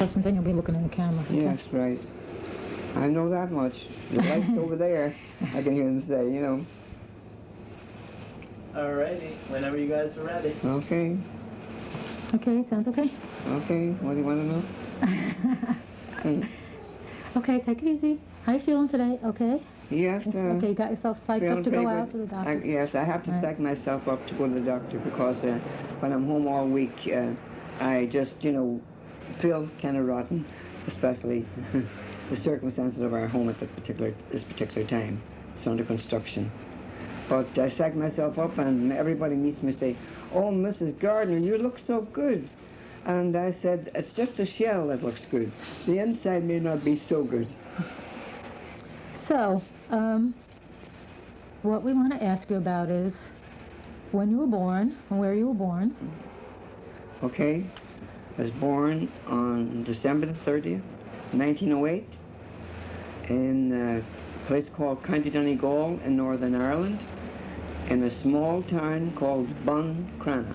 questions, and you'll be looking in the camera. Okay? Yes, right. I know that much. The light's over there. I can hear them say, you know. Alrighty, whenever you guys are ready. Okay. Okay, sounds okay. Okay, what do you want to know? Okay, take it easy. How you feeling today? Okay? Yes. Okay, you got yourself psyched up to go out to the doctor? Yes, I have to psych myself up to go to the doctor because when I'm home all week, I just, you know, feel kind of rotten, especially the circumstances of our home at this particular time. It's under construction. But I psych myself up, and everybody meets me and say, "Oh, Mrs. Gardner, you look so good." And I said, "It's just a shell that looks good. The inside may not be so good." So, what we want to ask you about is when you were born and where you were born. Okay. I was born on December the 30th, 1908, in a place called County Donegal in Northern Ireland, in a small town called Buncrana.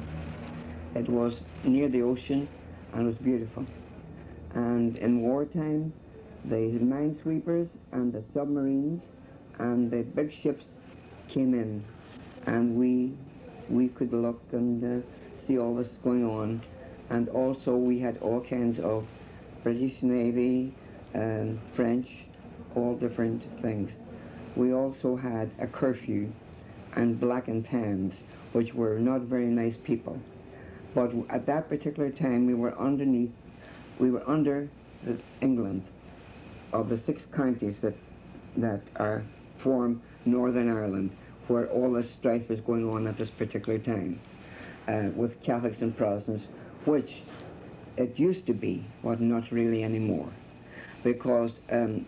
It was near the ocean and was beautiful. And in wartime, the minesweepers and the submarines and the big ships came in, and we could look and see all this going on. And also we had all kinds of British Navy, French, all different things. We also had a curfew and black and tans, which were not very nice people. But at that particular time we were under England, of the 6 counties that form Northern Ireland, where all this strife is going on at this particular time, with Catholics and Protestants, which it used to be, but not really anymore, because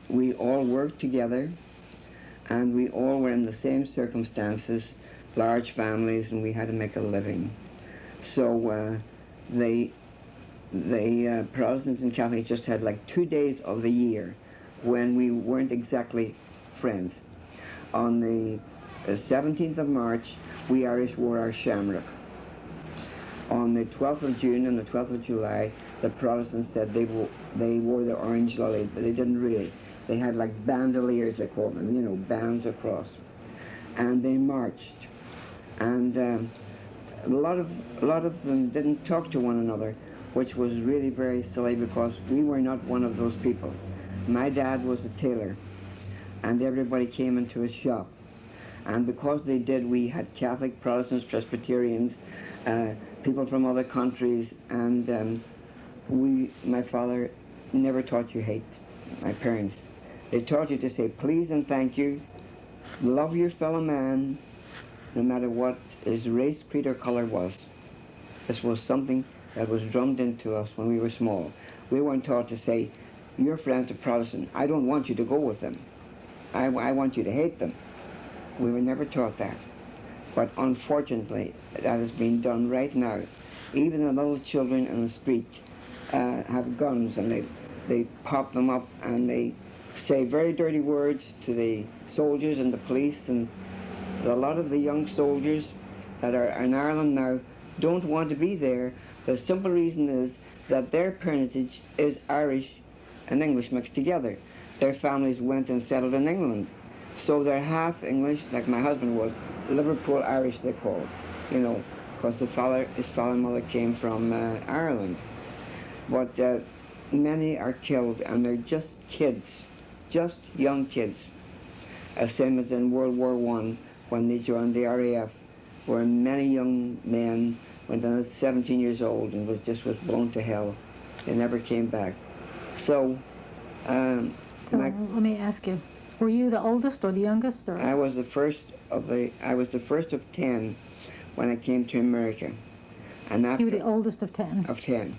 we all worked together, and we all were in the same circumstances, large families, and we had to make a living. So the Protestants and Catholics just had like 2 days of the year when we weren't exactly friends. On the 17th of March, we Irish wore our shamrock. On the 12th of June and the 12th of July, the Protestants said they wore the orange lily, but they didn't really. They had like bandoliers, they called them, you know, bands across. And they marched. And a lot of them didn't talk to one another, which was really very silly because we were not one of those people. My dad was a tailor, and everybody came into his shop. And because they did, we had Catholic, Protestants, Presbyterians, people from other countries, and my father never taught you hate, my parents. They taught you to say please and thank you, love your fellow man, no matter what his race, creed, or color was. This was something that was drummed into us when we were small. We weren't taught to say, your friend's a Protestant, I don't want you to go with them. I want you to hate them. We were never taught that. But unfortunately, that is being done right now. Even the little children in the street have guns, and they pop them up, and they say very dirty words to the soldiers and the police, and a lot of the young soldiers that are in Ireland now don't want to be there. The simple reason is that their parentage is Irish and English mixed together. Their families went and settled in England. So they're half English, like my husband was, Liverpool Irish they called, you know, because his father and mother came from Ireland. But many are killed, and they're just kids, just young kids. Same as in World War I, when they joined the RAF, where many young men went on at 17 years old and was blown to hell. They never came back. So, let me ask you, were you the oldest or the youngest? Or? I was the first of 10 when I came to America. And after, you were the oldest of 10? Of 10.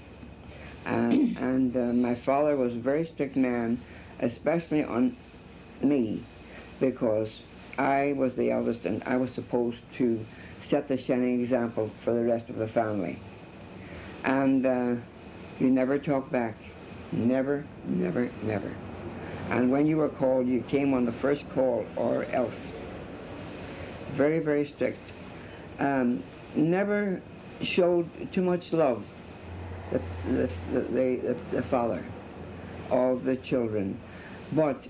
And my father was a very strict man, especially on me, because I was the eldest and I was supposed to set the shining example for the rest of the family. And you never talk back. Never, never, never. And when you were called, you came on the first call or else. Very, very strict. Never showed too much love. the father of the children. But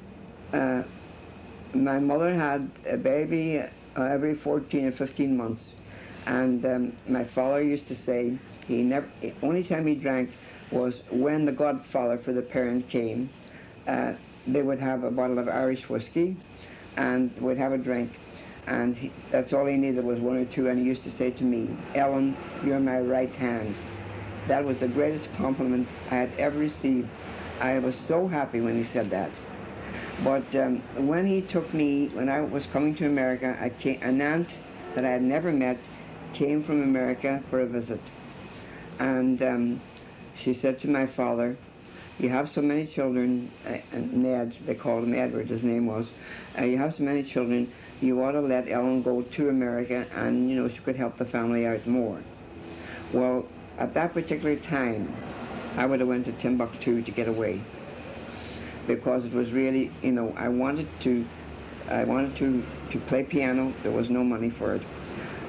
my mother had a baby every 14 or 15 months, and my father used to say the only time he drank was when the godfather for the parent came. They would have a bottle of Irish whiskey and would have a drink, and that's all he needed was one or two, and he used to say to me, "Ellen, you're my right hand." That was the greatest compliment I had ever received. I was so happy when he said that. But when he took me, when I was coming to America, an aunt that I had never met came from America for a visit. And she said to my father, "You have so many children," Ned, they called him Edward, his name was, "you have so many children, you ought to let Ellen go to America, and she could help the family out more." Well, at that particular time, I would have went to Timbuktu to get away, because it was really, I wanted to play piano. There was no money for it.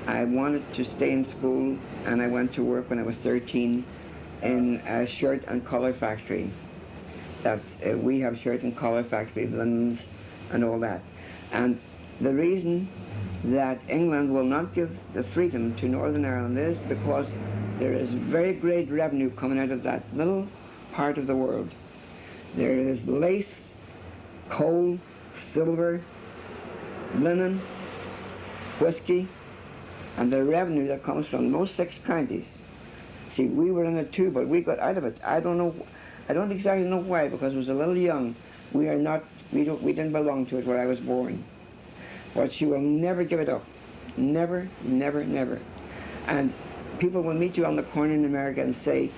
I wanted to stay in school, and I went to work when I was 13 in a shirt and collar factory. We have shirt and collar factory, linens and all that. And the reason that England will not give the freedom to Northern Ireland is because there is very great revenue coming out of that little part of the world. There is lace, coal, silver, linen, whiskey, and the revenue that comes from those 6 counties. See, we were in it too, but we got out of it. I don't exactly know why, because I was a little young. We didn't belong to it where I was born. But she will never give it up. Never, never, never. And people will meet you on the corner in America and say,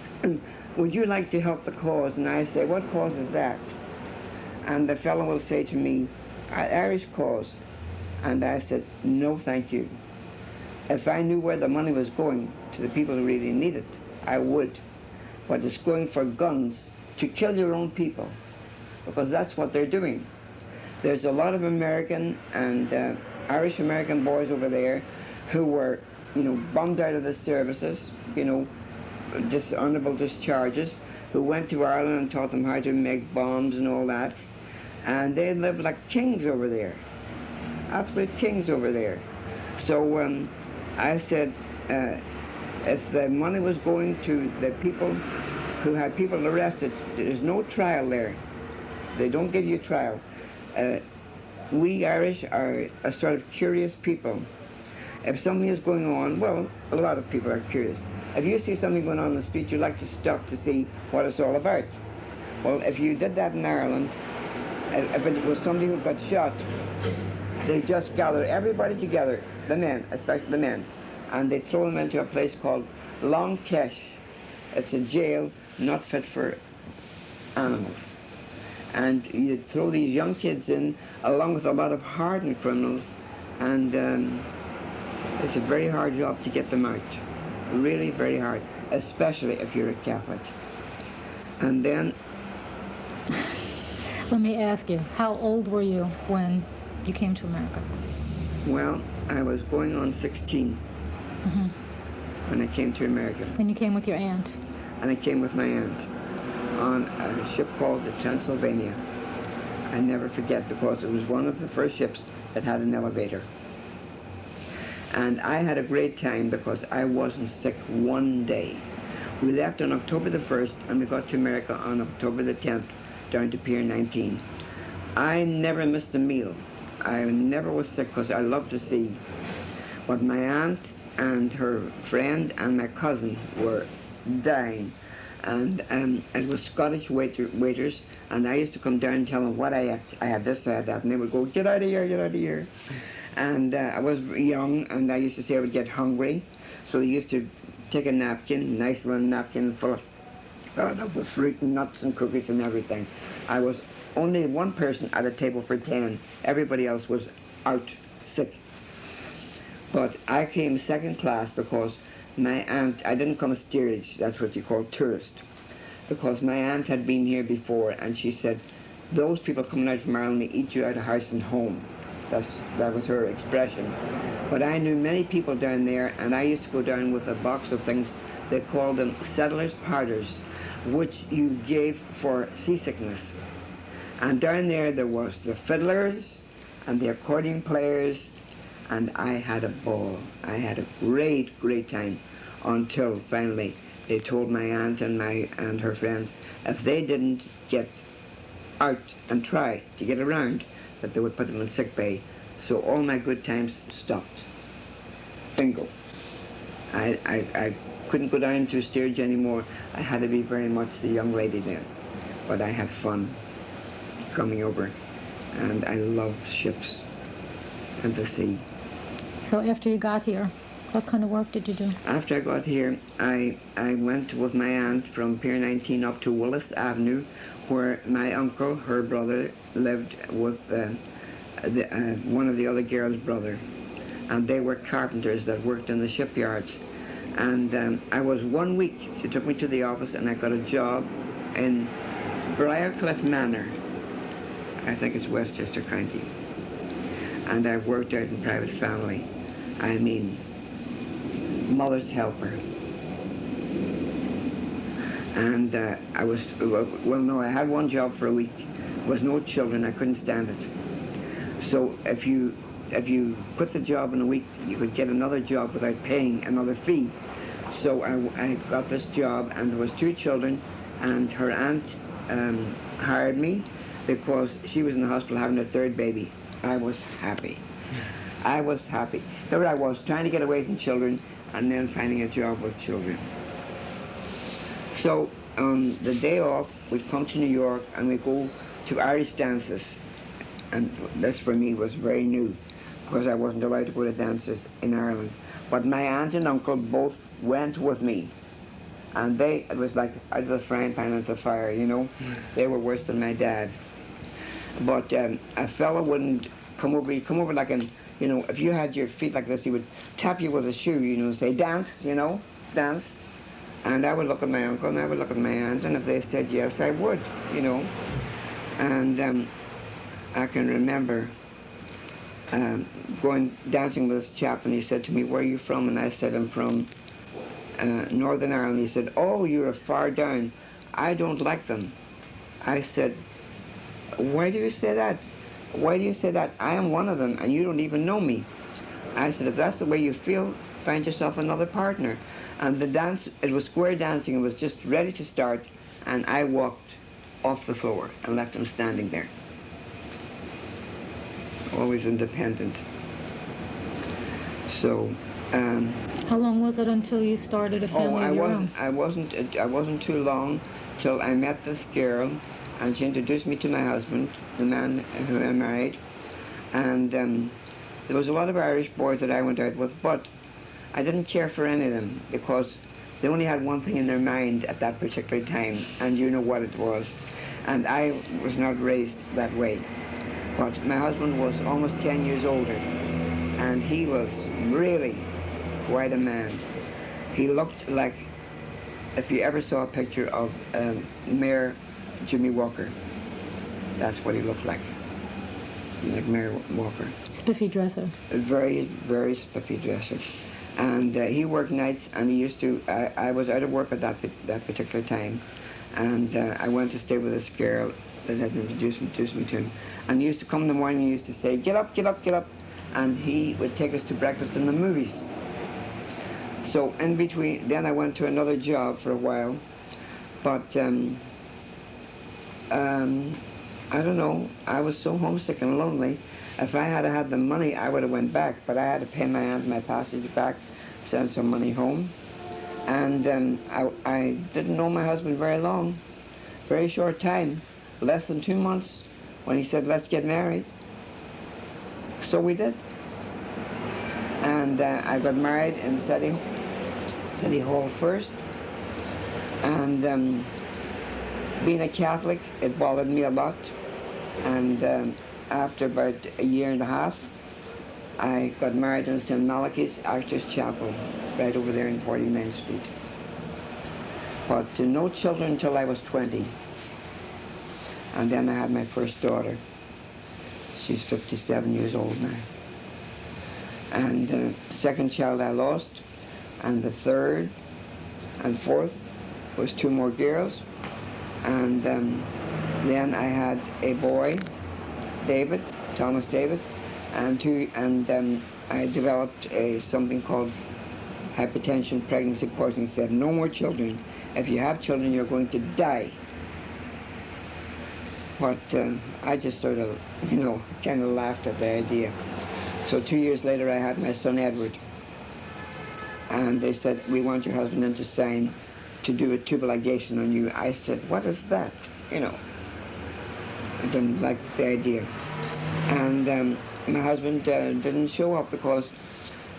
"Would you like to help the cause?" And I say, "What cause is that?" And the fellow will say to me, "Irish cause." And I said, "No, thank you. If I knew where the money was going to the people who really need it, I would. But it's going for guns to kill your own people, because that's what they're doing." There's a lot of American and Irish-American boys over there who were, bumped out of the services, dishonorable discharges, who went to Ireland and taught them how to make bombs and all that. And they lived like kings over there, absolute kings over there. So I said, if the money was going to the people who had people arrested, there's no trial there. They don't give you a trial. We Irish are a sort of curious people. If something is going on, well, a lot of people are curious. If you see something going on the street, you like to stop to see what it's all about. Well, if you did that in Ireland, if it was somebody who got shot, they just gather everybody together, the men, especially the men, and they throw them into a place called Long Kesh. It's a jail not fit for animals. And you throw these young kids in, along with a lot of hardened criminals, and it's a very hard job to get them out. Really very hard, especially if you're a Catholic. And then... Let me ask you, how old were you when you came to America? Well, I was going on 16 when I came to America. And you came with your aunt? And I came with my aunt on a ship called the Transylvania. I never forget, because it was one of the first ships that had an elevator. And I had a great time because I wasn't sick one day. We left on October the 1st and we got to America on October the 10th down to Pier 19. I never missed a meal. I never was sick because I love to see. But my aunt and her friend and my cousin were dying. And it was Scottish waiters, and I used to come down and tell them what I ate. I had this, I had that, and they would go, "Get out of here, get out of here." And I was young, and I used to say I would get hungry, so they used to take a napkin, nice little napkin full of fruit and nuts and cookies and everything. I was only one person at a table for 10. Everybody else was out sick. But I came second class because my aunt, I didn't come as steerage, that's what you call tourist, because my aunt had been here before, and she said, "Those people coming out from Ireland, they eat you out of house and home." That was her expression. But I knew many people down there, and I used to go down with a box of things They called them settlers' powders, which you gave for seasickness. And down there was the fiddlers and the accordion players, and I had a ball. I had a great, great time until finally they told my aunt and her friends if they didn't get out and try to get around, that they would put them in sick bay. So all my good times stopped. Bingo. I couldn't go down to a steerage anymore. I had to be very much the young lady then. But I had fun coming over, and I loved ships and the sea. So after you got here, what kind of work did you do? After I got here, I went with my aunt from Pier 19 up to Willis Avenue, where my uncle, her brother, lived with one of the other girls' brother. And they were carpenters that worked in the shipyards. And I was 1 week, she took me to the office, and I got a job in Briarcliff Manor. I think it's Westchester County. And I worked out in private family. I mean, mother's helper. And I was, well, no, I had one job for a week. There was no children, I couldn't stand it. So if you quit the job in a week, you could get another job without paying another fee. So I got this job, and there was 2 children, and her aunt hired me because she was in the hospital having a 3rd baby. I was happy. I was happy. There I was, trying to get away from children, and then finding a job with children. So on the day off, we'd come to New York, and we'd go to Irish dances. And this for me was very new, because I wasn't allowed to go to dances in Ireland. But my aunt and uncle both went with me. And it was like out of the frying pan into the fire, you know. They were worse than my dad. But a fellow wouldn't come over, he'd come over like you know, if you had your feet like this, he would tap you with a shoe, you know, say, dance, you know, dance. And I would look at my uncle, and I would look at my aunt, and if they said yes, I would, you know. And I can remember going dancing with this chap, and he said to me, where are you from? And I said, I'm from Northern Ireland. He said, oh, you're far down. I don't like them. I said, why do you say that? Why do you say that? I am one of them, and you don't even know me. I said, if that's the way you feel, find yourself another partner. And the dance, it was square dancing, it was just ready to start, and I walked off the floor and left him standing there. Always independent. So, how long was it until you started a family of your own? I wasn't too long till I met this girl, and she introduced me to my husband, the man who I married. And there was a lot of Irish boys that I went out with, but I didn't care for any of them, because they only had one thing in their mind at that particular time, and you know what it was. And I was not raised that way. But my husband was almost 10 years older, and he was really quite a man. He looked like, if you ever saw a picture of Mayor Jimmy Walker, that's what he looked like Mayor Walker. Spiffy dresser. A very, very spiffy dresser. And he worked nights, and he used to, I was out of work at that particular time, and I went to stay with this girl that had introduced me to him. And he used to come in the morning, and he used to say, get up, get up, get up. And he would take us to breakfast in the movies. So in between, then I went to another job for a while. But I don't know, I was so homesick and lonely. If I had had the money, I would have went back, but I had to pay my aunt my passage back, send some money home. And I didn't know my husband very long, very short time, less than 2 months, when he said, let's get married. So we did. And I got married in City Hall first. And being a Catholic, it bothered me a lot. And after about a year and a half, I got married in St. Malachy's Actors Chapel, right over there in 49th Street. But no children until I was 20. And then I had my first daughter. She's 57 years old now. And the second child I lost, and the third, and fourth was 2 more girls. And then I had a boy, David, Thomas David, and I developed something called hypertension, pregnancy, poisoning. Said no more children. If you have children, you're going to die. But I just sort of, kind of laughed at the idea. So 2 years later, I had my son Edward, and they said, we want your husband in to sign to do a tubal ligation on you. I said, what is that? I didn't like the idea. And my husband didn't show up because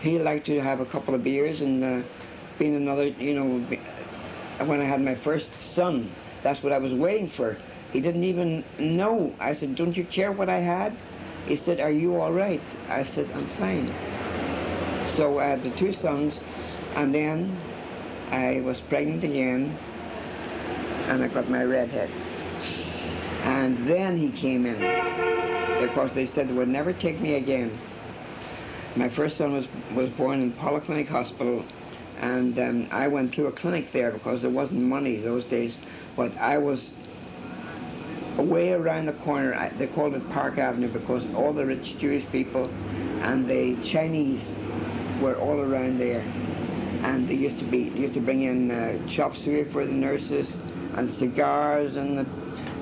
he liked to have a couple of beers and being another, when I had my first son, that's what I was waiting for. He didn't even know. I said, don't you care what I had? He said, are you all right? I said, I'm fine. So I had the 2 sons, and then I was pregnant again, and I got my redhead. And then he came in, because they said they would never take me again. My first son was born in Polyclinic Hospital, and I went through a clinic there because there wasn't money those days, but I was way around the corner. They called it Park Avenue because all the rich Jewish people and the Chinese were all around there. And they used to bring in chop suey for the nurses and cigars, and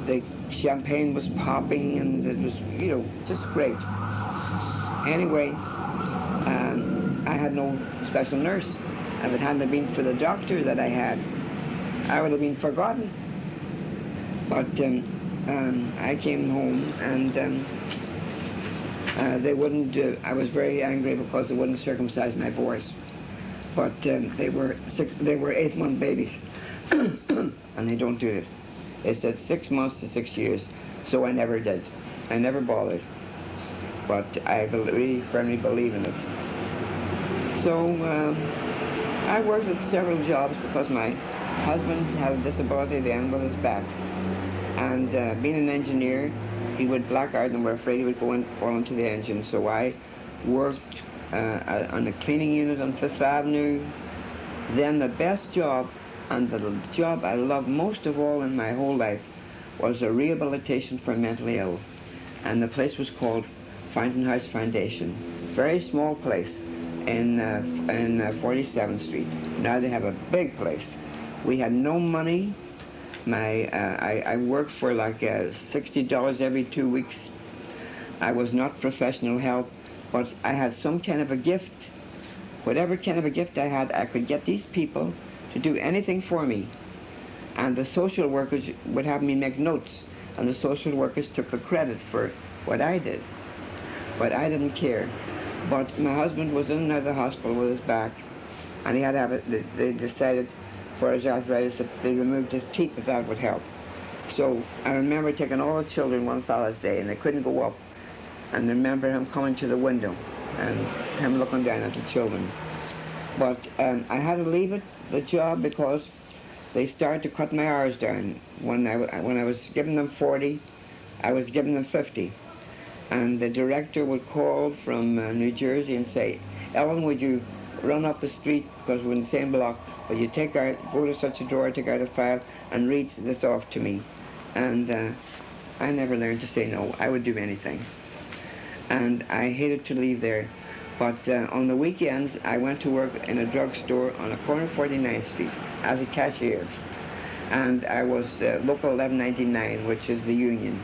the champagne was popping, and it was, just great. Anyway, I had no special nurse. If it hadn't been for the doctor that I had, I would have been forgotten. But I came home, and they wouldn't. I was very angry because they wouldn't circumcise my boys. But they were 8-month babies, and they don't do it. They said 6 months to 6 years, so I never did. I never bothered. But I really firmly believe in it. So I worked with several jobs because my husband had a disability then with his back. And being an engineer, he would black out and we're afraid he would go and fall into the engine. So I worked on a cleaning unit on 5th Avenue. Then the best job, and the job I loved most of all in my whole life, was a rehabilitation for mentally ill. And the place was called Fountain House Foundation. Very small place in 47th Street. Now they have a big place. We had no money. I worked for like $60 every 2 weeks. I was not professional help, but I had some kind of a gift. Whatever kind of a gift I had, I could get these people to do anything for me. And the social workers would have me make notes, and the social workers took the credit for what I did. But I didn't care. But my husband was in and out of the hospital with his back, and he had to have it. They decided for his arthritis that they removed his teeth, if that would help. So I remember taking all the children one Father's Day, and they couldn't go up. And I remember him coming to the window and him looking down at the children. But I had to leave the job, because they started to cut my hours down. When I was giving them 40, I was giving them 50. And the director would call from New Jersey and say, Ellen, would you run up the street, because we're in the same block, would you go to such a drawer, take out a file, and read this off to me? And I never learned to say no. I would do anything. And I hated to leave there. But on the weekends, I went to work in a drugstore on a corner of 49th Street as a cashier. And I was local 1199, which is the union.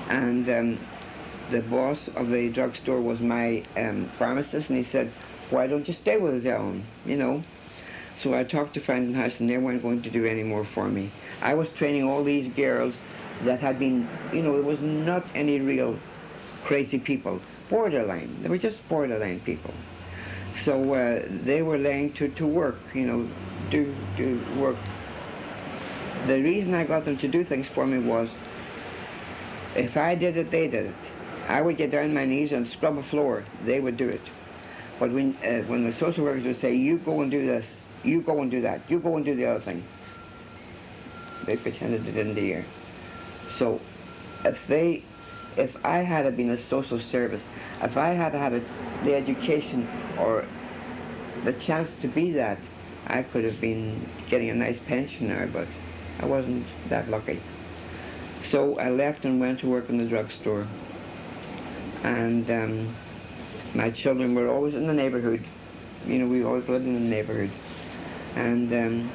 And the boss of the drugstore was my pharmacist, and he said, why don't you stay with us, Ellen? So I talked to Fountain House, and they weren't going to do any more for me. I was training all these girls that had been, there was not any real crazy people. Borderline. They were just borderline people. So they were laying to work, do work. The reason I got them to do things for me was, if I did it, they did it. I would get down on my knees and scrub a floor. They would do it. But when the social workers would say, you go and do this, you go and do that, you go and do the other thing, they pretended they didn't hear. So if I had been a social service, if I had had the education or the chance to be that, I could have been getting a nice pension now, but I wasn't that lucky. So I left and went to work in the drugstore. And my children were always in the neighborhood. You know, we always lived in the neighborhood. And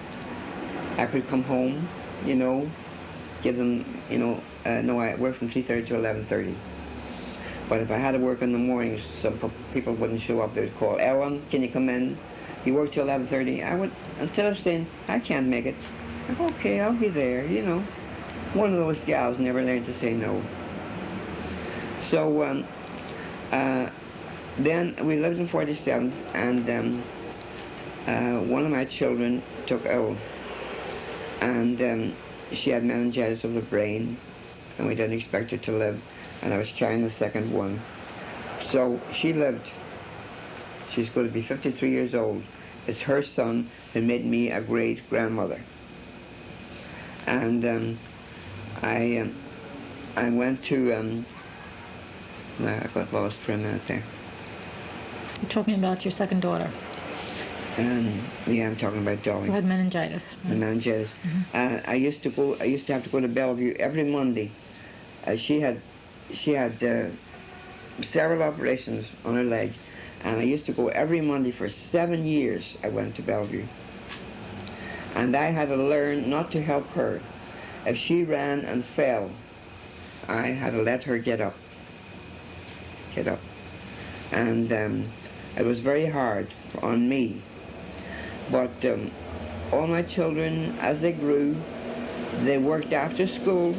I could come home, you know, give them, you know, no, I worked from 3:30 to 11:30. But if I had to work in the mornings, some people wouldn't show up. They would call, Ellen, can you come in? You work till 11:30. I would, instead of saying, I can't make it, I'd go, okay, I'll be there, you know. One of those gals never learned to say no. So then we lived in 47th, and one of my children took ill. And she had meningitis of the brain, and we didn't expect her to live. And I was carrying the second one. So she lived. She's going to be 53 years old. It's her son who made me a great-grandmother. And I went to, I got lost for a minute there. You're talking about your second daughter. Yeah, I'm talking about Dolly. Who had meningitis. The meningitis. Mm-hmm. I used to have to go to Bellevue every Monday. She had several operations on her leg, and I used to go every Monday for 7 years. I went to Bellevue, and I had to learn not to help her. If she ran and fell, I had to let her get up. And it was very hard on me. But all my children, as they grew, they worked after school.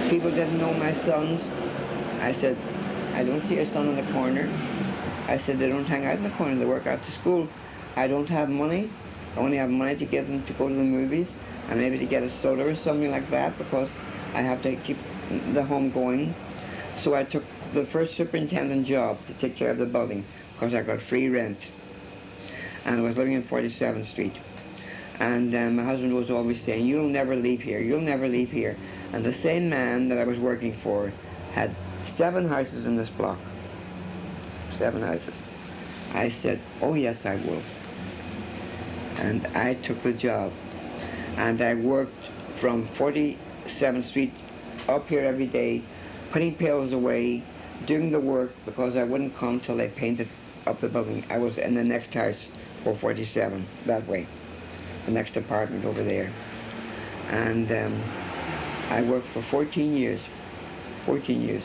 People didn't know my sons. I said, I don't see your son in the corner. I said, they don't hang out in the corner, they work after school. I don't have money. I only have money to give them to go to the movies and maybe to get a soda or something like that, because I have to keep the home going. So I took the first superintendent job to take care of the building, because I got free rent. And I was living in 47th Street. And my husband was always saying, you'll never leave here, you'll never leave here. And the same man that I was working for had 7 houses in this block. 7 houses. I said, oh yes, I will. And I took the job. And I worked from 47th Street up here every day, putting pails away, doing the work, because I wouldn't come till they painted up the building. I was in the next house, 447, that way, the next apartment over there. And I worked for 14 years. 14 years.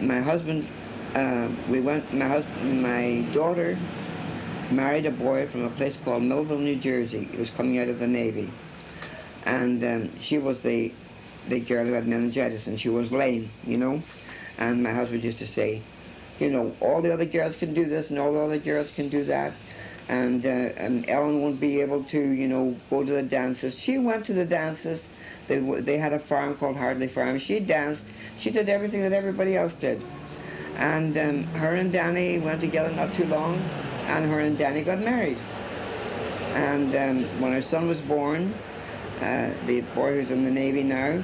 My husband, my daughter married a boy from a place called Millville, New Jersey. He was coming out of the Navy. And she was the girl who had meningitis, and she was lame, you know. And my husband used to say, you know, all the other girls can do this and all the other girls can do that. And Ellen won't be able to, you know, go to the dances. She went to the dances. They had a farm called Hardley Farm. She danced. She did everything that everybody else did. And her and Danny went together not too long, and her and Danny got married. And when her son was born, the boy who's in the Navy now,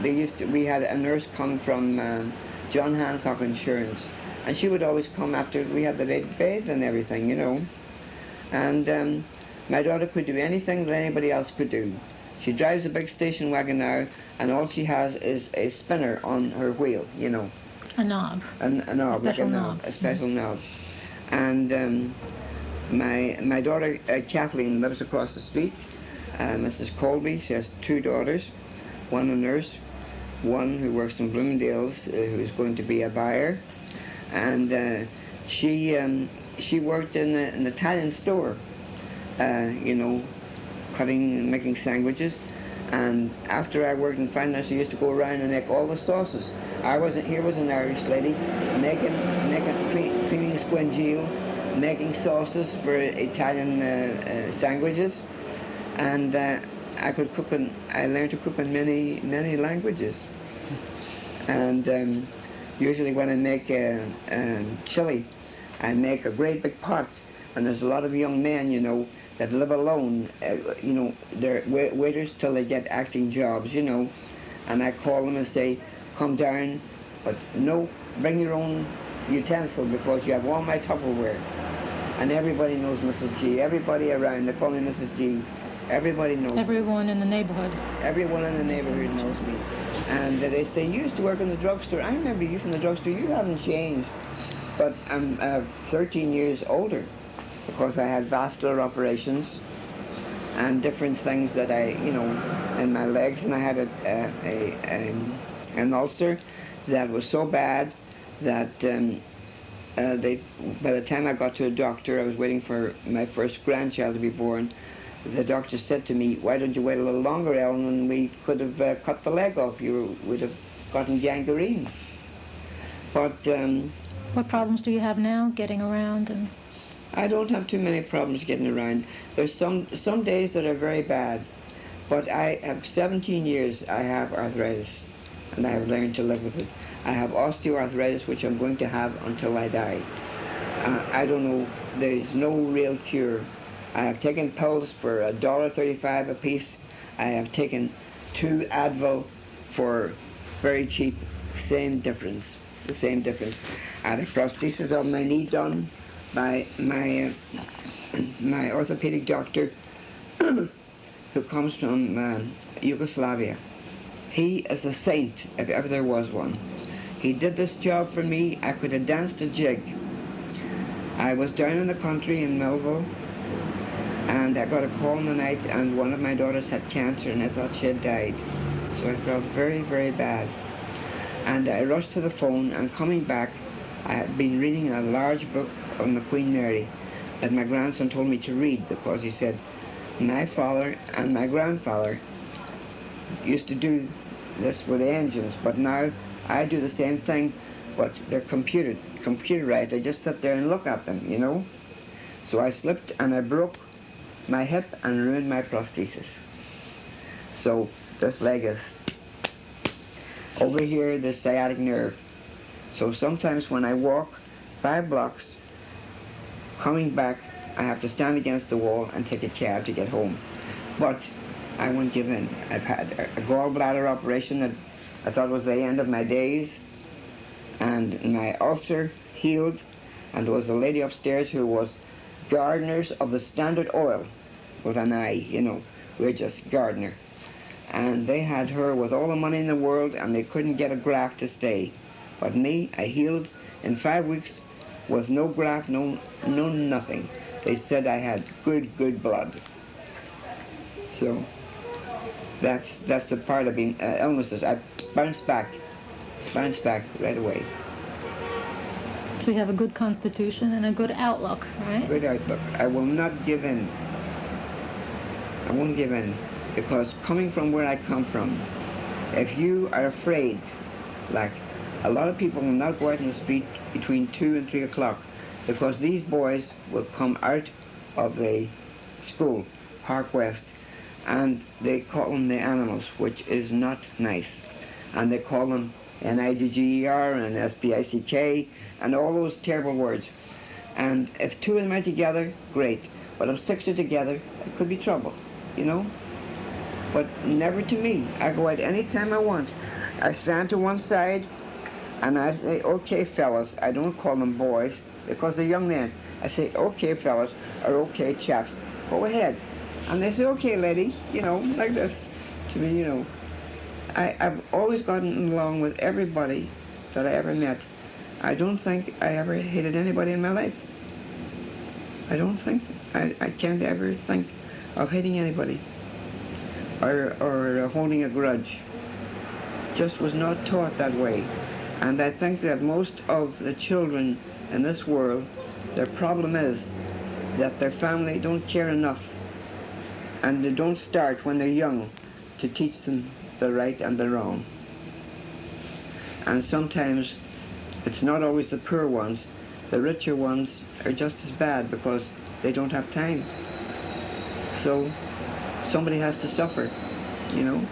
we had a nurse come from John Hancock Insurance, and she would always come after we had the big beds and everything, you know. And my daughter could do anything that anybody else could do. She drives a big station wagon now, and all she has is a spinner on her wheel, you know. A knob. A knob, like a knob, a special knob. And my daughter Kathleen lives across the street. Mrs. Colby, she has 2 daughters, one a nurse, one who works in Bloomingdale's, who is going to be a buyer, and she worked in an Italian store, you know, cutting and making sandwiches. And after I worked in finance, I used to go around and make all the sauces. Here was an Irish lady cleaning squingeal, making sauces for Italian sandwiches. And I learned to cook in many languages. And usually when I make chili, I make a great big pot. And there's a lot of young men, you know, that live alone. You know, they're waiters till they get acting jobs, you know. And I call them and say, come down, but no, bring your own utensil, because you have all my Tupperware. And everybody knows Mrs. G. Everybody around, they call me Mrs. G. Everybody knows Everyone in the neighborhood. Everyone in the neighborhood knows me. And they say, you used to work in the drugstore. I remember you from the drugstore. You haven't changed. But I'm 13 years older because I had vascular operations and different things that in my legs. And I had an ulcer that was so bad that by the time I got to a doctor, I was waiting for my first grandchild to be born. The doctor said to me, why don't you wait a little longer, Ellen, and we could have cut the leg off. You would have gotten gangrene. But what problems do you have now getting around? And I don't have too many problems getting around. There's some days that are very bad, but I have 17 years I have arthritis, and I have learned to live with it. I have osteoarthritis, which I'm going to have until I die. I don't know, there's no real cure. I have taken pills for $1.35 a piece. I have taken 2 Advil for very cheap, the same difference. I had a prosthesis of my knee done by my orthopedic doctor who comes from Yugoslavia. He is a saint, if ever there was one. He did this job for me. I could have danced a jig. I was down in the country in Melville, and I got a call in the night, and one of my daughters had cancer, and I thought she had died. So I felt very, very bad. And I rushed to the phone, and coming back, I had been reading a large book on the Queen Mary that my grandson told me to read, because he said, my father and my grandfather used to do this with the engines, but now I do the same thing, but they're computerized. I just sit there and look at them, you know. So I slipped and I broke my hip and ruined my prosthesis. So this leg is over here, the sciatic nerve. So sometimes when I walk 5 blocks, coming back, I have to stand against the wall and take a cab to get home. But I won't give in. I've had a gallbladder operation that I thought was the end of my days, and my ulcer healed, and there was a lady upstairs who was gardeners of the Standard Oil with an eye, you know, we're just gardener. And they had her with all the money in the world, and they couldn't get a graft to stay. But me, I healed in 5 weeks with no graft, no nothing. They said I had good blood. So that's the part of being illnesses. I bounced back right away. so you have a good constitution and a good outlook, right? Good outlook. I will not give in. I won't give in, because coming from where I come from, if you are afraid, like a lot of people will not go out in the street between 2 and 3 o'clock, because these boys will come out of the school, Park West, and they call them the animals, which is not nice. And they call them N-I-G-G-E-R and S-P-I-C-K and all those terrible words. And if 2 of them are together, great. But if 6 are together, it could be trouble, you know? But never to me. I go out any time I want. I stand to one side and I say, okay, fellas. I don't call them boys because they're young men. I say, okay, fellas, or okay, chaps, go ahead. And they say, okay, lady, you know, like this to me, you know. I've always gotten along with everybody that I ever met. I don't think I ever hated anybody in my life. I don't think. I can't ever think of hating anybody or holding a grudge. Just was not taught that way. And I think that most of the children in this world, their problem is that their family don't care enough, and they don't start when they're young to teach them the right and the wrong. And sometimes it's not always the poor ones. The richer ones are just as bad because they don't have time. So somebody has to suffer, you know.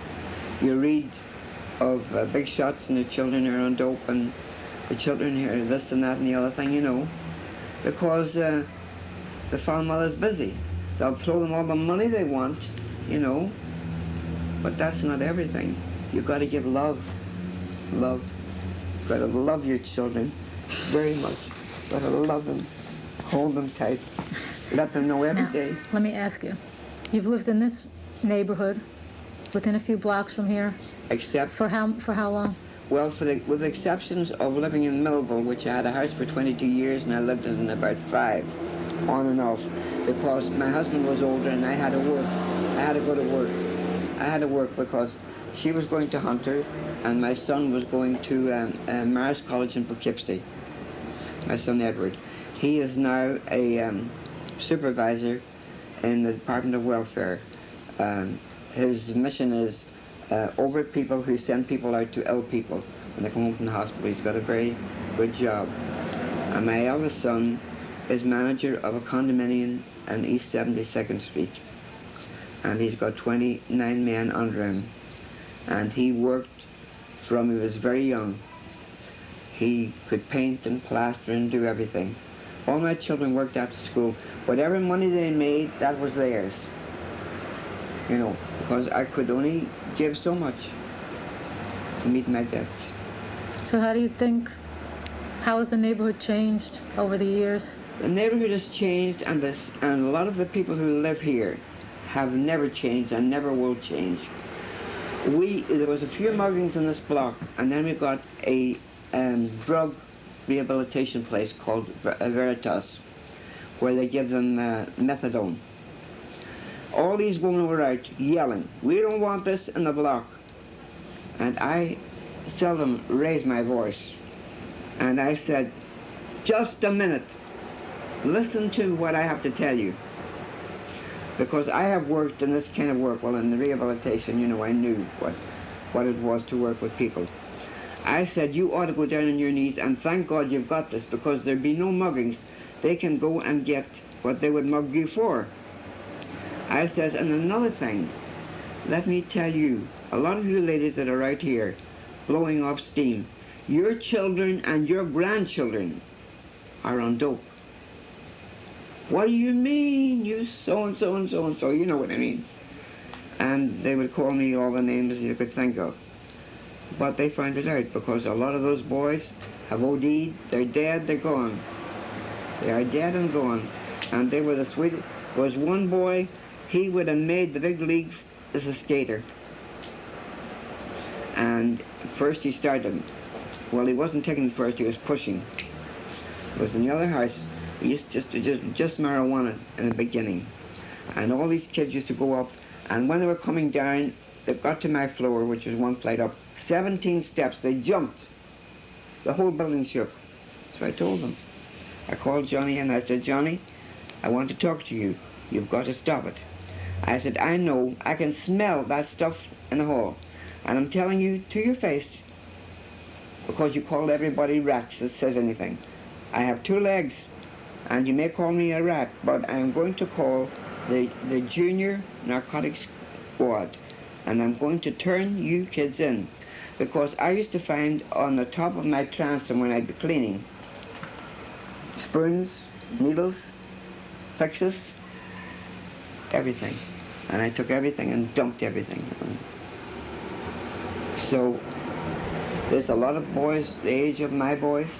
You read of big shots and the children are on dope and the children are this and that and the other thing, you know, because the father mother's busy. They'll throw them all the money they want, you know, but that's not everything. You've got to give love. Love. You've got to love your children very much. You've got to love them hold them tight, let them know every Now, day. let me ask you. You've lived in this neighborhood, within a few blocks from here, Except, for how long? well, with the exceptions of living in Millville, which I had a house for 22 years, and I lived in about 5, on and off, because my husband was older and I had to work. I had to go to work. I had to work because she was going to Hunter, and my son was going to Mars College in Poughkeepsie. My son Edward. He is now a supervisor in the Department of Welfare. His mission is over people who send people out to ill people when they come home from the hospital. He's got a very good job. And my eldest son is manager of a condominium on East 72nd Street. And he's got 29 men under him. And he worked from he was very young. He could paint and plaster and do everything. All my children worked after school. Whatever money they made, that was theirs. You know, because I could only give so much to meet my debts. So how do you think, how has the neighborhood changed over the years? The neighborhood has changed, and a lot of the people who live here have never changed and never will change. There was a few muggings in this block, and then we got a drug rehabilitation place called Veritas, where they give them methadone. All these women were out yelling, "We don't want this in the block." And I seldom raised my voice. And I said, "Just a minute. Listen to what I have to tell you." Because I have worked in this kind of work, well, in the rehabilitation, you know, I knew what it was to work with people. I said, "You ought to go down on your knees and thank God you've got this, because there'd be no muggings. They can go and get what they would mug you for." I says, "And another thing, let me tell you, a lot of you ladies that are out here blowing off steam, your children and your grandchildren are on dope." "What do you mean, you so-and-so and so-and-so?" You know what I mean. And they would call me all the names you could think of. But they found it out, because a lot of those boys have OD'd, they're dead, they're gone. They are dead and gone. And they were the sweetest. There was one boy, he would have made the big leagues as a skater. And first he started, well, he wasn't taking first, he was pushing. It was in the other house. He used just marijuana in the beginning. And all these kids used to go up, and when they were coming down, they got to my floor, which was one flight up, 17 steps, they jumped. The whole building shook. So I told them. I called Johnny and I said, "Johnny, I want to talk to you. You've got to stop it." I said, "I know, I can smell that stuff in the hall. And I'm telling you to your face, because you call everybody rats that says anything. I have 2 legs, and you may call me a rat, but I'm going to call the Junior Narcotics Squad, and I'm going to turn you kids in. Because I used to find on the top of my transom when I'd be cleaning, spoons, needles, fixes, everything. And I took everything and dumped everything. So there's a lot of boys the age of my boys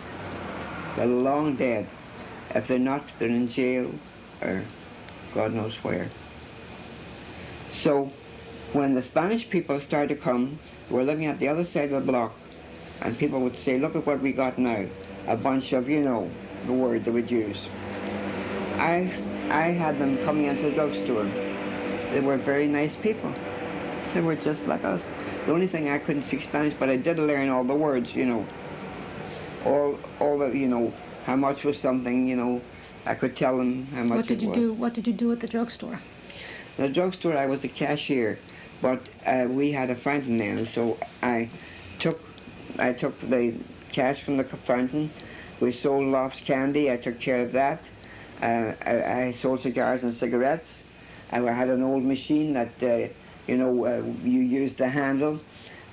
that are long dead. If they're not, they're in jail or God knows where. So when the Spanish people started to come, we're living at the other side of the block, and people would say, "Look at what we got now." A bunch of, you know, the word they would use. I had them coming into the drugstore. They were very nice people. They were just like us. The only thing, I couldn't speak Spanish, but I did learn all the words, you know. All the, you know, how much was something, you know. I could tell them how much it was. What did you do at the drugstore? The drugstore, I was a cashier, but we had a fountain then, so I took the cash from the fountain. We sold Lofts candy. I took care of that. I sold cigars and cigarettes. I had an old machine that you know, you used the handle,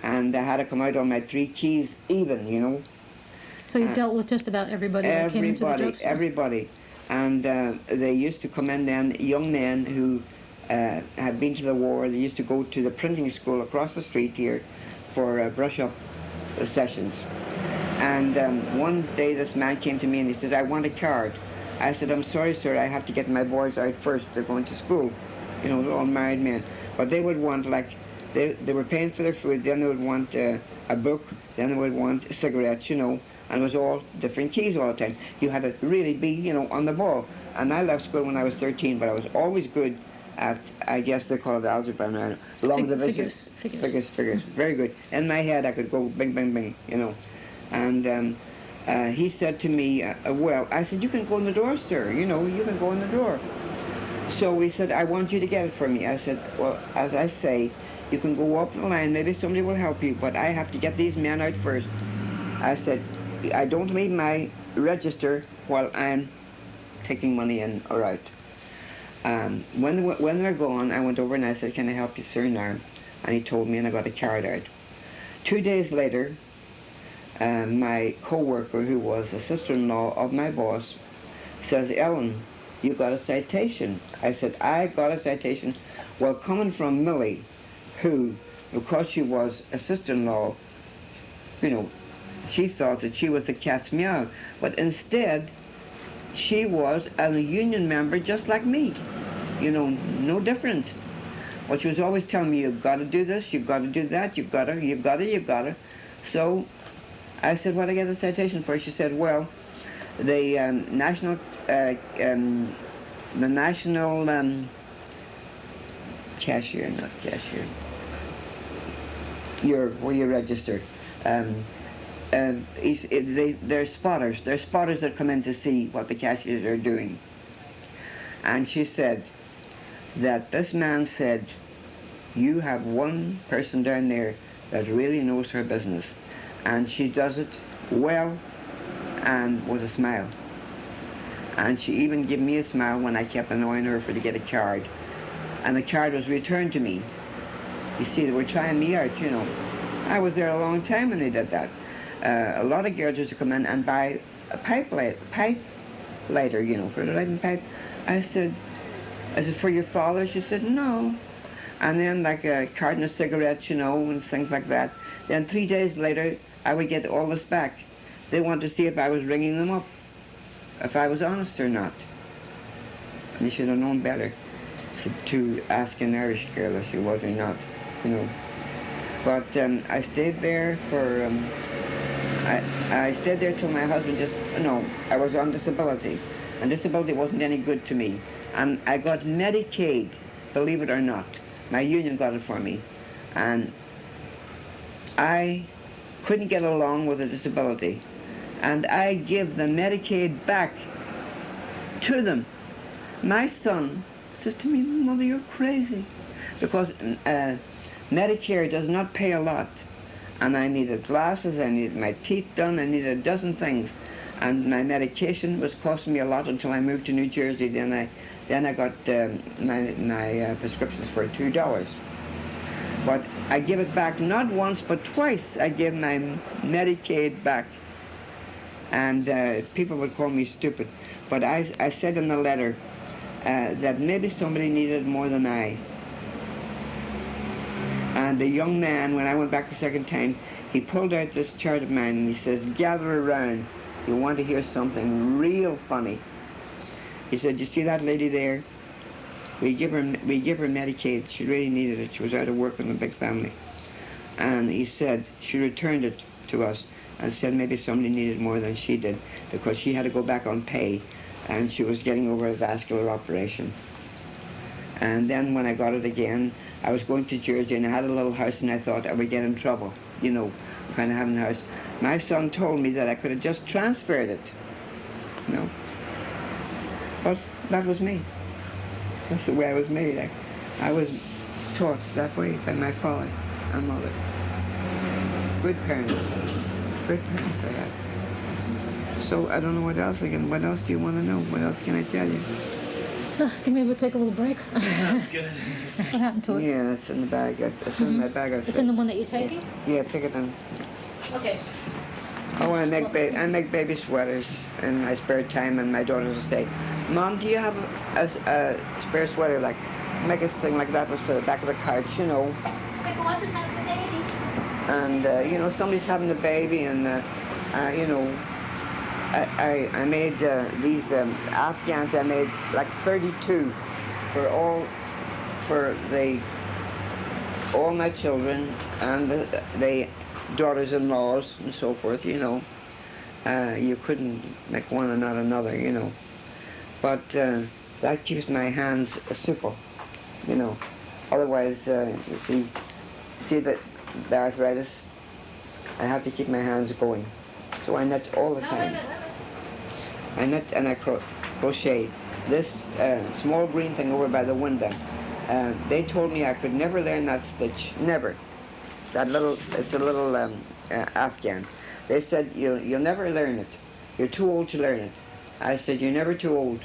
and I had to come out on my 3 keys even, you know. So you dealt with just about everybody that came into the drugstore? Everybody. And they used to come in then, young men who had been to the war. They used to go to the printing school across the street here for brush-up sessions. And one day this man came to me and he says, "I want a card." I said, I'm sorry, sir, I have to get my boys out first. They're going to school. You know, they're all married men. But they would want, like, they were paying for their food, then they would want a book, then they would want cigarettes, you know, and it was all different keys all the time. You had to really be, you know, on the ball. And I left school when I was 13, but I was always good at, I guess they call it algebra now, long division. Figures. Very good. In my head, I could go bing, bing, bing, you know. And he said to me, well, I said, you can go in the door, sir, you know, you can go in the door. So he said, I want you to get it for me. I said, well, as I say, you can go up the line, maybe somebody will help you, but I have to get these men out first. I said, I don't leave my register while I'm taking money in or out. When they're gone, I went over and I said, can I help you, sir, now? And he told me, and I got a card out. 2 days later, my co-worker, who was a sister-in-law of my boss, says, Ellen, you got a citation. I said, I got a citation. Well, coming from Millie, who, because she was a sister-in-law, you know, she thought that she was the cat's meow. But instead, she was a union member just like me. You know, no different. But she was always telling me, you've got to do this, you've got to do that, you've got to. So I said, what did I get the citation for? She said, well, the national cashier, not cashier, where you're registered. They're spotters. They're spotters that come in to see what the cashiers are doing. And she said that this man said, you have one person down there that really knows her business. And she does it well and with a smile. And she even gave me a smile when I kept annoying her to get a card. And the card was returned to me. You see, they were trying me out, you know. I was there a long time when they did that. A lot of girls used to come in and buy a pipe lighter, you know, for the lighting pipe. I said, for your father? She said, no. And then like a carton of cigarettes, you know, and things like that. Then 3 days later, I would get all this back. They wanted to see if I was ringing them up, if I was honest or not. And they should have known better to ask an Irish girl if she was or not, you know. But I stayed there for, I stayed there till my husband I was on disability. And disability wasn't any good to me. And I got Medicaid, believe it or not. My union got it for me. And I couldn't get along with a disability. And I give the Medicaid back to them. My son says to me, Mother, you're crazy. Because Medicare does not pay a lot. And I needed glasses, I needed my teeth done, I needed a dozen things. And my medication was costing me a lot until I moved to New Jersey. Then I got my prescriptions for $2. But I give it back not once but twice. I give my Medicaid back. And people would call me stupid. But I said in the letter that maybe somebody needed it more than I. And the young man, when I went back the second time, he pulled out this chart of mine and he says, gather around. You want to hear something real funny. He said, you see that lady there? We give her Medicaid. She really needed it. She was out of work with a big family. And he said, she returned it to us and said maybe somebody needed more than she did because she had to go back on pay and she was getting over a vascular operation. And then when I got it again, I was going to Jersey and I had a little house and I thought I would get in trouble, you know, kind of having a house. My son told me that I could have just transferred it, you know. But that was me. That's the way I was made. I was taught that way by my father and mother. Good parents. Great parents I had. So I don't know what else again. What else do you want to know? What else can I tell you? I think maybe we'll take a little break. That's good. What happened to it? Yeah, it's in the bag. It's in my bag. It's in the one that you're taking? Yeah, take it in. Okay. Oh, I make baby sweaters in my spare time, and my daughters will say, Mom, do you have a spare sweater? Like, make a thing like that for the back of the couch, you know. My boss is having a baby. And, you know, somebody's having a baby, and, you know, I made these Afghans. I made like 32 for all my children and the daughters-in-laws and so forth. You know, you couldn't make one and not another. You know, but that keeps my hands supple. You know, otherwise, you see that the arthritis. I have to keep my hands going, so I knit all the time. I knit and I crochet. This small green thing over by the window. They told me I could never learn that stitch. Never. It's a little Afghan. They said you'll never learn it. You're too old to learn it. I said you're never too old.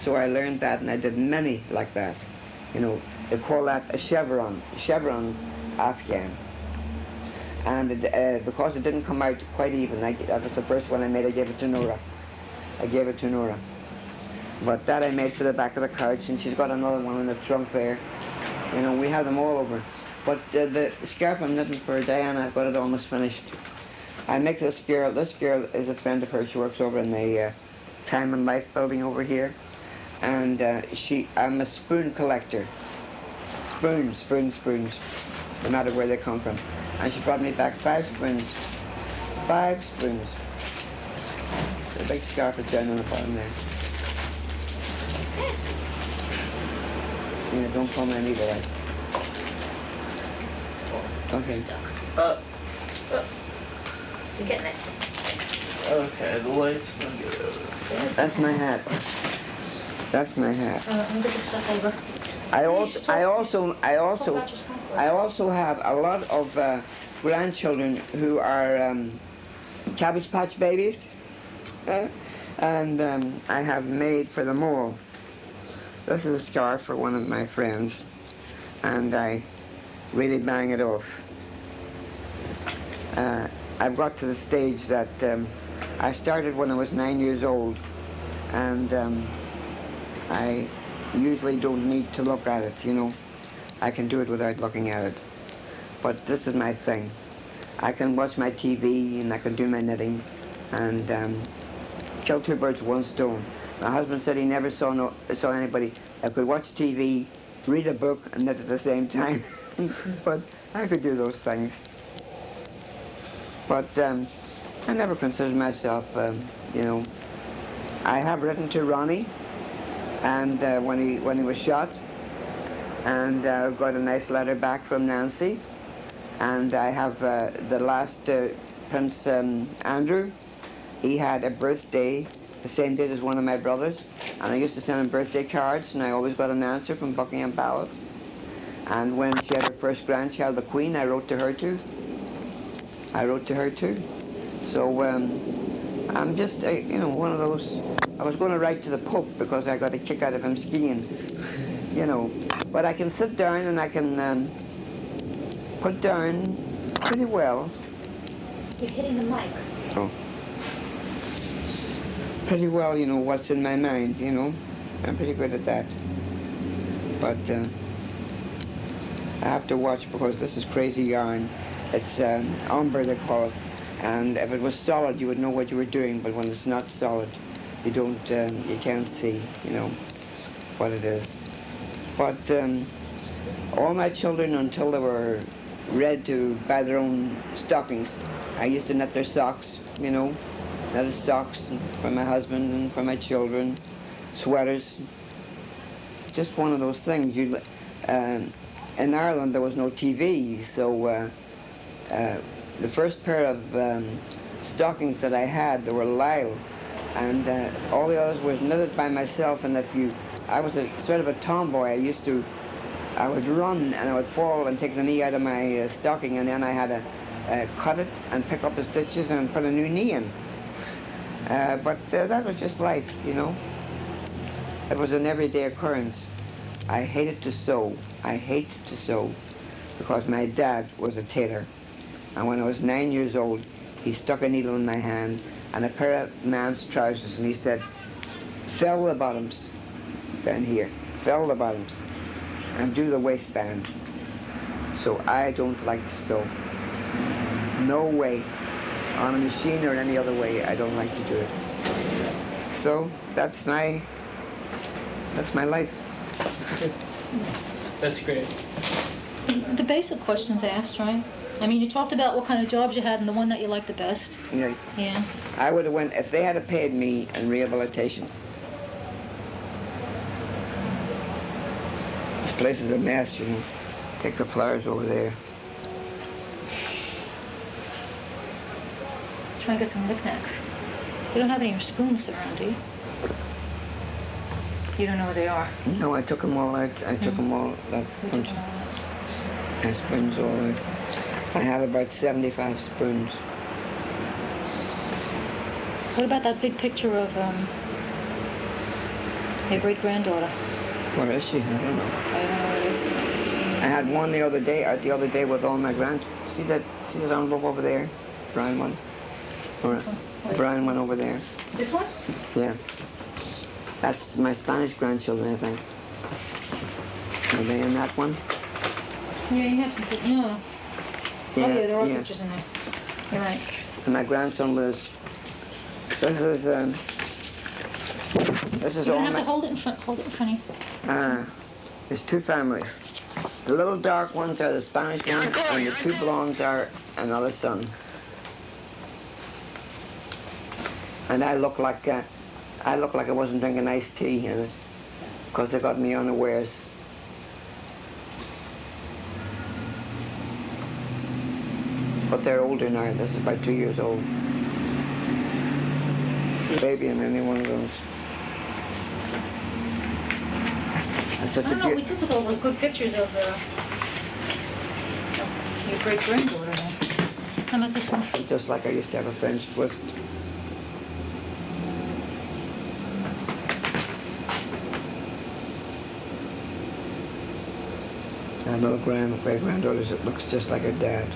So I learned that, and I did many like that. You know, they call that a chevron Afghan. And because it didn't come out quite even, that was the first one I made. I gave it to Nora. But that I made for the back of the couch, and she's got another one in the trunk there. You know, we have them all over. But the scarf I'm knitting for Diana, I've got it almost finished. I make this girl. This girl is a friend of hers. She works over in the Time and Life building over here. And I'm a spoon collector. Spoons, no matter where they come from. And she brought me back 5 spoons. 5 spoons. The big scarf is down on the bottom there. Yeah, don't pull my needle out. Okay. You're getting it. Okay, the light's gonna get over. That's my hat. That's my hat. I'm going to stuff over. I also have a lot of grandchildren who are Cabbage Patch babies, and I have made for them all. This is a scarf for one of my friends, and I really bang it off. I've got to the stage that I started when I was 9 years old, and I usually don't need to look at it, you know. I can do it without looking at it. But this is my thing. I can watch my TV and I can do my knitting and kill 2 birds with 1 stone. My husband said he never saw anybody that could watch TV, read a book and knit at the same time. But I could do those things. But I never considered myself, you know. I have written to Ronnie, and when he was shot, and got a nice letter back from Nancy, and I have the last Prince Andrew. He had a birthday the same date as one of my brothers, and I used to send him birthday cards, and I always got an answer from Buckingham Palace. And when she had her first grandchild, the Queen, I wrote to her too. So I'm just, you know, one of those. I was going to write to the Pope because I got a kick out of him skiing, you know. But I can sit down and I can put down pretty well. You're hitting the mic. Oh. Pretty well, you know, what's in my mind, you know. I'm pretty good at that. But I have to watch because this is crazy yarn. It's umber, they call it. And if it was solid, you would know what you were doing. But when it's not solid, you don't, you can't see, you know, what it is. But all my children, until they were ready to buy their own stockings, I used to knit their socks, you know, knitted socks for my husband and for my children, sweaters. Just one of those things. In Ireland, there was no TV, so the first pair of stockings that I had, they were lisle, and all the others were knitted by myself. And I was a sort of a tomboy. I would run and I would fall and take the knee out of my stocking, and then I had to cut it and pick up the stitches and put a new knee in. But that was just life, you know. It was an everyday occurrence. I hated to sew. Because my dad was a tailor. And when I was 9 years old, he stuck a needle in my hand and a pair of man's trousers, and he said, "Fill the bottoms down here, fill the bottoms, and do the waistband." So I don't like to sew. No way. on a machine or any other way. I don't like to do it. So that's my life. That's great. The basic questions asked, right? I mean, you talked about what kind of jobs you had and the one that you liked the best. Yeah. Yeah. I would have went if they had paid me in rehabilitation. This place is a mess, you know. Take the flowers over there. Try and get some knickknacks. You don't have any spoons around, do you? You don't know where they are. No, I took them all out. I took them all. That bunch of spoons all out. I have about 75 spoons. What about that big picture of your great-granddaughter? Where is she? I don't know. I don't know where it is. I had one the other day with all my see that envelope over there? Brown one? Or brown one over there? This one? Yeah. That's my Spanish grandchildren, I think. Are they in that one? Yeah, you have some pictures. No. Yeah, Oh, yeah, there are yeah. pictures in there. You're right. And my grandson was. This is You're all gonna have my. to hold it in front of you. There's two families. The little dark ones are the Spanish ones, and the two blondes are another son. And I look like I wasn't drinking iced tea, because they got me unawares. But they're older now. This is about 2 years old. Baby in any one of those. I don't know, we took all those good pictures of your great-granddaughter. How about this one? Just like I used to have a French twist. I have little great-granddaughters that looks just like her dad.